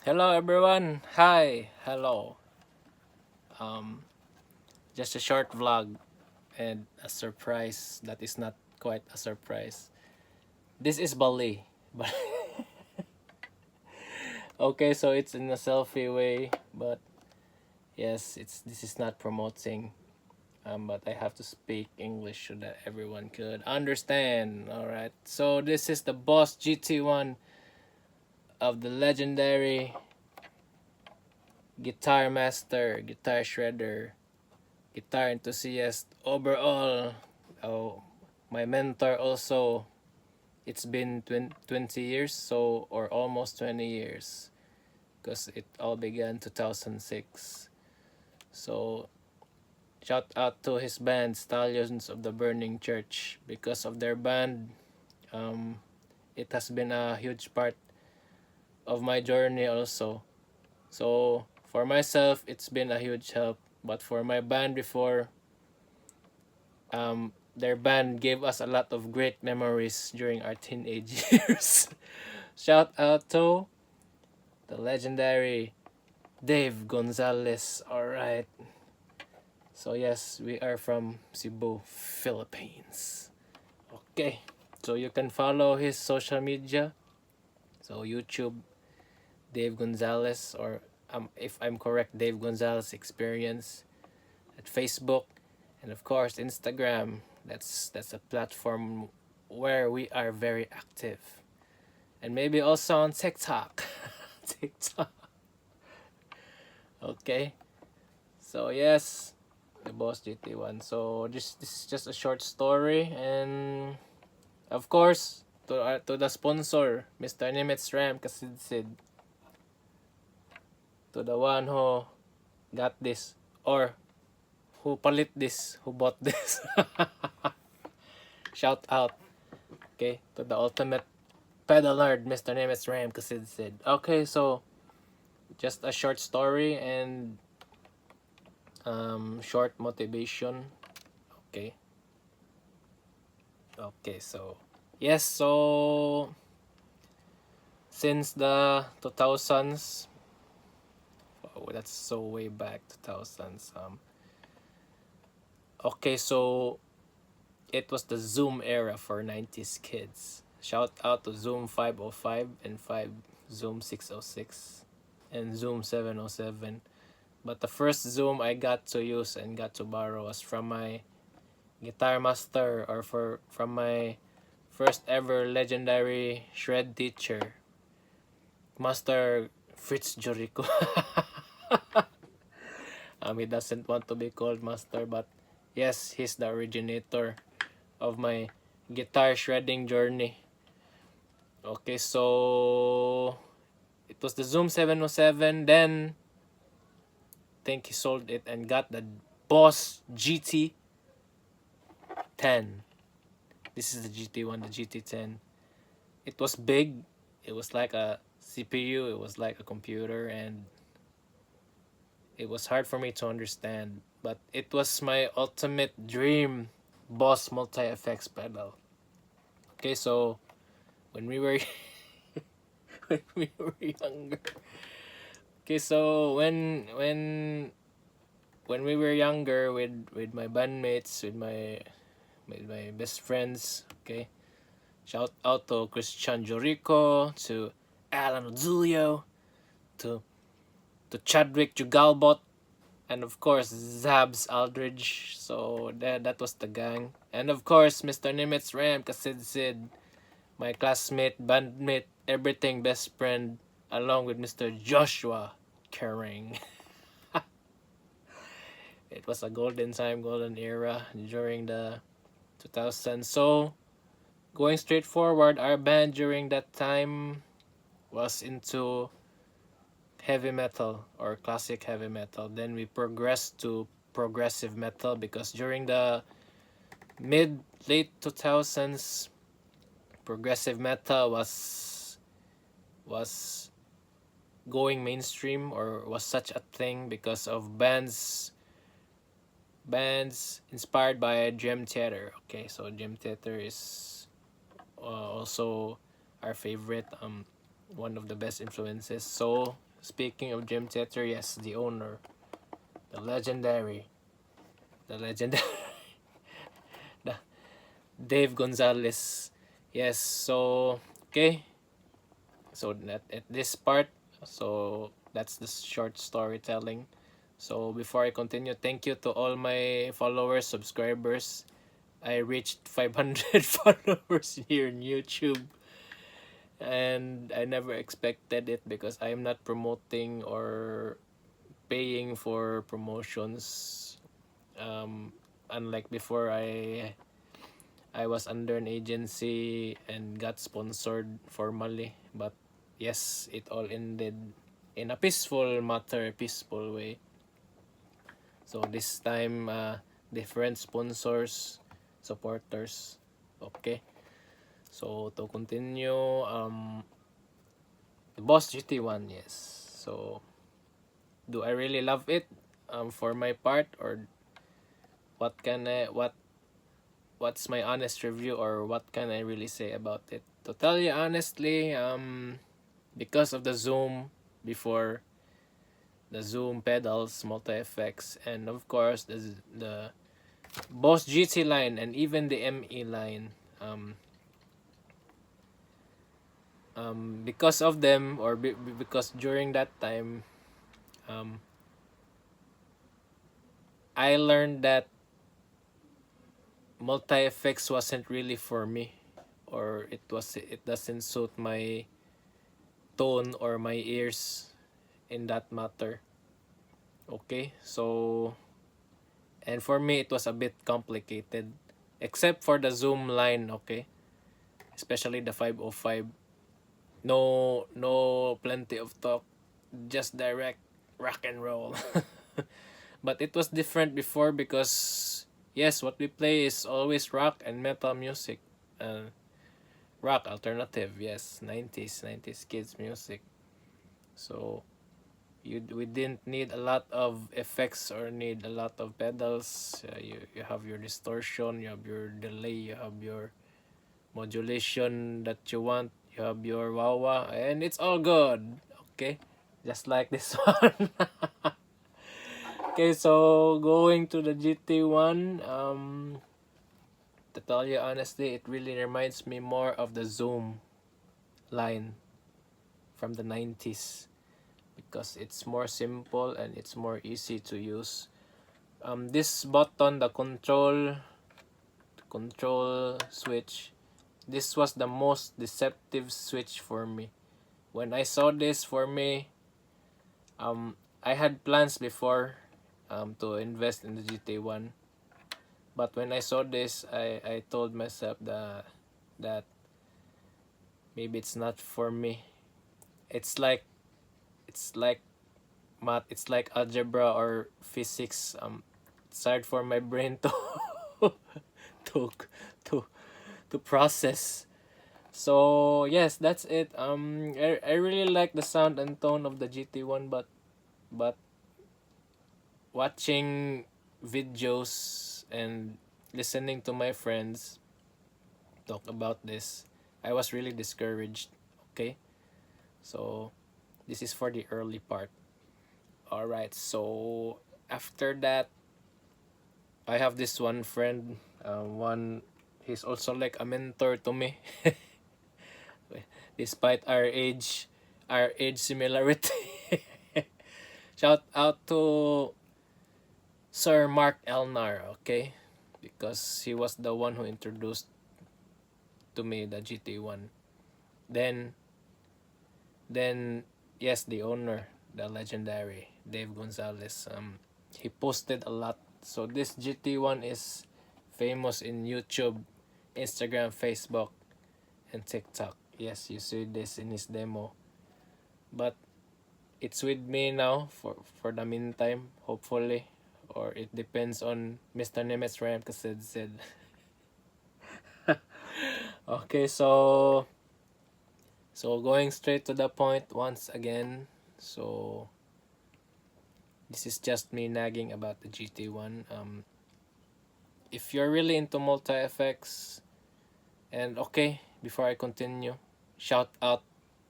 Hello everyone. Hi. Hello. Um just a short vlog and a surprise that is not quite a surprise. This is Bali. But okay, so it's in a selfie way, but yes, it's this is not promoting. But I have to speak English so that everyone could understand. All right. So this is the boss GT1 of the legendary guitar master, guitar shredder, guitar enthusiast overall. Oh, my mentor also. It's been 20 years, so or almost 20 years, because it all began 2006. So shout out to his band Stallions of the Burning Church. Because of their band, um, it has been a huge part of my journey also. So for myself, it's been a huge help. But for my band before, their band gave us a lot of great memories during our teenage years. Shout out to the legendary Dave Gonzalez. Alright. So yes, we are from Cebu, Philippines. Okay. So you can follow his social media. So YouTube, Dave Gonzalez, or if I'm correct, Dave Gonzalez Experience at Facebook, and of course Instagram. That's a platform where we are very active, and maybe also on TikTok. TikTok. Okay. So yes, the boss GT1. So this is just a short story, and of course to the sponsor, Mr. Nimitz Ram Kasidsid, to the one who got this, or who palit this, who bought this. Shout out, okay, to the ultimate pedalard, Mr. Nimitz Ram Kasidsid. Okay, so just a short story and short motivation. Okay. Okay, so yes, so since the 2000s, oh, that's so way back 2000s. Okay, so it was the Zoom era for 90s kids. Shout out to Zoom 505 and 5 Zoom 606 and Zoom 707. But the first Zoom I got to use and got to borrow was from my guitar master, or from my first ever legendary shred teacher, Master Fritz Jorico. He doesn't want to be called master, but yes, he's the originator of my guitar shredding journey. Okay, so it was the Zoom 707. Then I think he sold it and got the Boss GT10. This is the GT1, the GT10. It was big. It was like a CPU. It was like a computer, and it was hard for me to understand. But it was my ultimate dream Boss multi effects pedal. Okay, so when we were when we were younger. Okay, so when we were younger with my bandmates, with my best friends, okay. Shout out to Christian Jorico, to Alan Ozulio, to Chadwick Jugalbot, and of course Zabs Aldridge. So that was the gang. And of course Mr. Nimitz Ram Kasid, my classmate, bandmate, everything, best friend, along with Mr. Joshua Kering. It was a golden time, golden era during the 2000s. So going straight forward, our band during that time was into heavy metal or classic heavy metal. Then we progressed to progressive metal, because during the mid late 2000s, progressive metal was going mainstream, or was such a thing because of bands inspired by Dream Theater. Okay, so Dream Theater is also our favorite, one of the best influences. So speaking of Dream Theater, yes, the owner, the legendary, the legendary, the Dave Gonzalez. Yes, so okay, so that at this part, so that's the short storytelling. So before I continue, thank you to all my followers, subscribers. I reached 500 followers here in YouTube, and I never expected it because I'm not promoting or paying for promotions. Unlike before, I was under an agency and got sponsored formally, but yes, it all ended in a peaceful matter, peaceful way. So this time, different sponsors, supporters. Okay. So to continue, the Boss GT1, yes. So do I really love it? For my part, or what can I what's my honest review, or what can I really say about it? To tell you honestly, because of the zoom before, the zoom pedals, multi effects, and of course the Boss GT line and even the ME line, because of them, or because during that time, um, I learned that multi effects wasn't really for me, or it doesn't suit my tone or my ears in that matter. Okay, so and for me it was a bit complicated, except for the zoom line. Okay, especially the 505. No plenty of talk, just direct rock and roll. But it was different before because yes, what we play is always rock and metal music. Rock alternative, yes, 90s kids music. So we didn't need a lot of effects or need a lot of pedals. You have your distortion, you have your delay, you have your modulation that you want, you have your wah wah, and it's all good. Okay, just like this one. Okay, so going to the GT1, to tell you honestly, it really reminds me more of the Zoom line from the 90s because it's more simple and it's more easy to use. This button, the control switch, this was the most deceptive switch for me. When I saw this, for me, I had plans before, to invest in the GT1, but when I saw this, I told myself that maybe it's not for me. It's like it's like math. It's like algebra or physics. It's hard for my brain to to to to process. So yes, that's it. I really like the sound and tone of the GT1, but watching videos and listening to my friends talk about this, I was really discouraged. Okay, so this is for the early part. All right, so after that, I have this one friend. He's also like a mentor to me, despite our age similarity. Shout out to Sir Mark Elnar, okay? Because he was the one who introduced to me the GT1. Then then yes, the owner, the legendary Dave Gonzalez, he posted a lot. So this GT1 is famous in YouTube, Instagram, Facebook, and TikTok. Yes, you see this in his demo. But it's with me now for the meantime, hopefully. Or it depends on Mr. Nemetz Ryan said. Okay, so going straight to the point once again. So this is just me nagging about the GT1. If you're really into multi effects, and okay, before I continue, shout out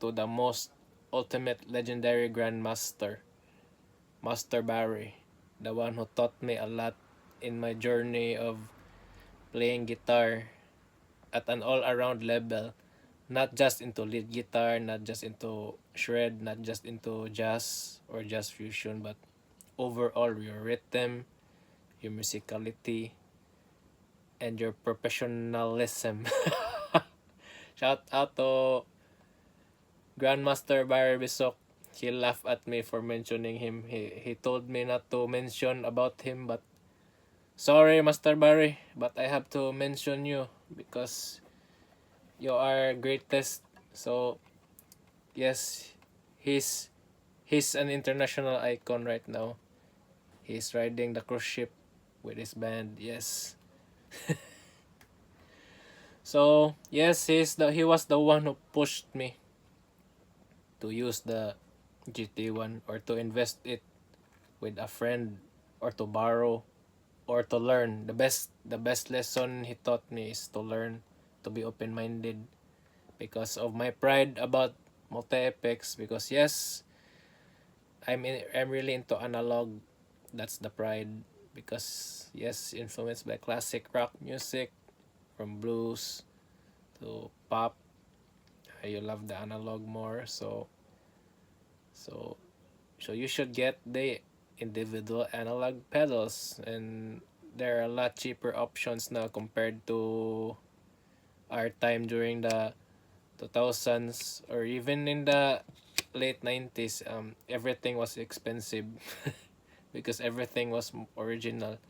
to the most ultimate legendary grandmaster, Master Barry, the one who taught me a lot in my journey of playing guitar at an all-around level, not just into lead guitar, not just into shred, not just into jazz or jazz fusion, but overall your rhythm, your musicality, and your professionalism. Shout out to Grandmaster Barry Bisok. He laughed at me for mentioning him. He told me not to mention about him, but sorry, Master Barry, but I have to mention you because you are greatest. So yes, he's he's an international icon right now. He's riding the cruise ship with his band. Yes. So yes, he was the one who pushed me to use the GT1 or to invest it with a friend or to borrow or to learn. The best lesson he taught me is to learn, to be open minded because of my pride about multi-effects. Because yes, I'm really into analog. That's the pride. Because yes, influenced by classic rock music, from blues to pop. You love the analog more, so so you should get the individual analog pedals, and there are a lot cheaper options now compared to our time during the 2000s or even in the late 90s. Everything was expensive because everything was original,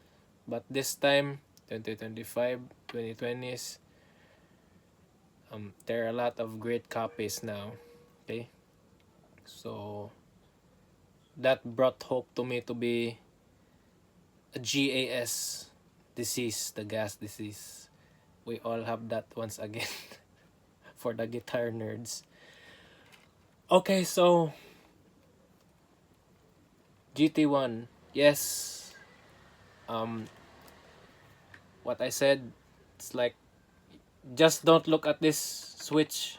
but this time 2025 2020s, there are a lot of great copies now. Okay, so that brought hope to me to be a GAS disease, the gas disease. We all have that once again for the guitar nerds. Okay, so GT1, yes. Um, what I said, it's like just don't look at this switch.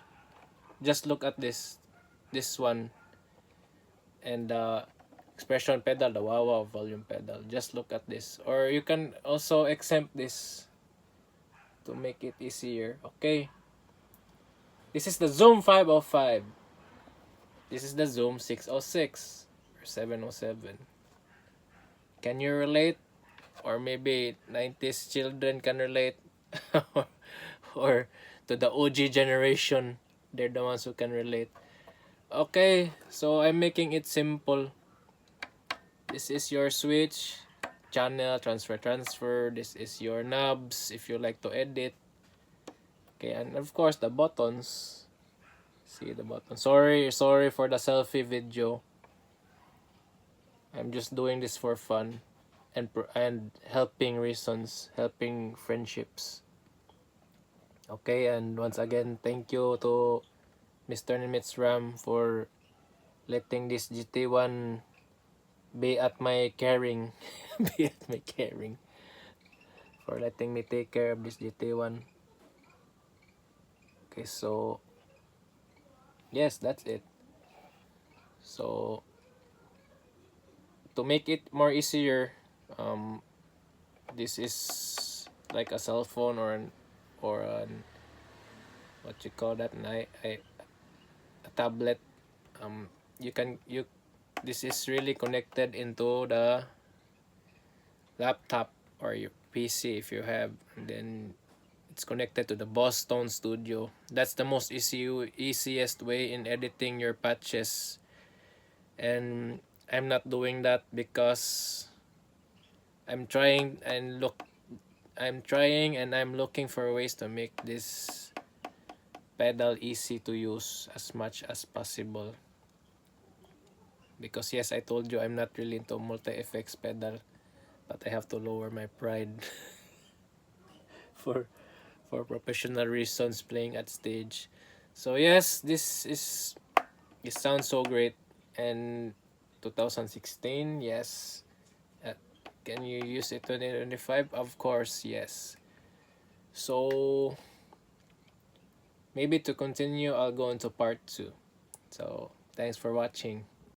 Just look at this one, and the expression pedal, the wah wah volume pedal. Just look at this, or you can also exempt this to make it easier. Okay, this is the Zoom 505. This is the Zoom 606 or 707. Can you relate? Or maybe 90s children can relate? Or to the OG generation, they're the ones who can relate. Okay, so I'm making it simple. This is your switch, channel, transfer. This is your knobs if you like to edit. Okay, and of course the buttons. See the button. Sorry for the selfie video. I'm just doing this for fun and helping reasons, helping friendships. Okay, and once again, thank you to Mr. Nimitz Ram for letting this GT1 be at my caring. Be at my caring. For letting me take care of this GT1. Okay, so yes, that's it. So to make it more easier, this is like a cell phone or an what you call that, a tablet. You can you This is really connected into the laptop or your PC if you have, and then it's connected to the Boss Tone Studio. That's the most easiest way in editing your patches. And I'm not doing that because I'm trying and look I'm trying and I'm looking for ways to make this pedal easy to use as much as possible. Because yes, I told you I'm not really into multi-effects pedal, but I have to lower my pride for professional reasons playing at stage. So yes, this sounds so great. And 2016, yes. Uh, can you use it 2025? Of course, yes. So maybe to continue, I'll go into part 2. So Thanks for watching.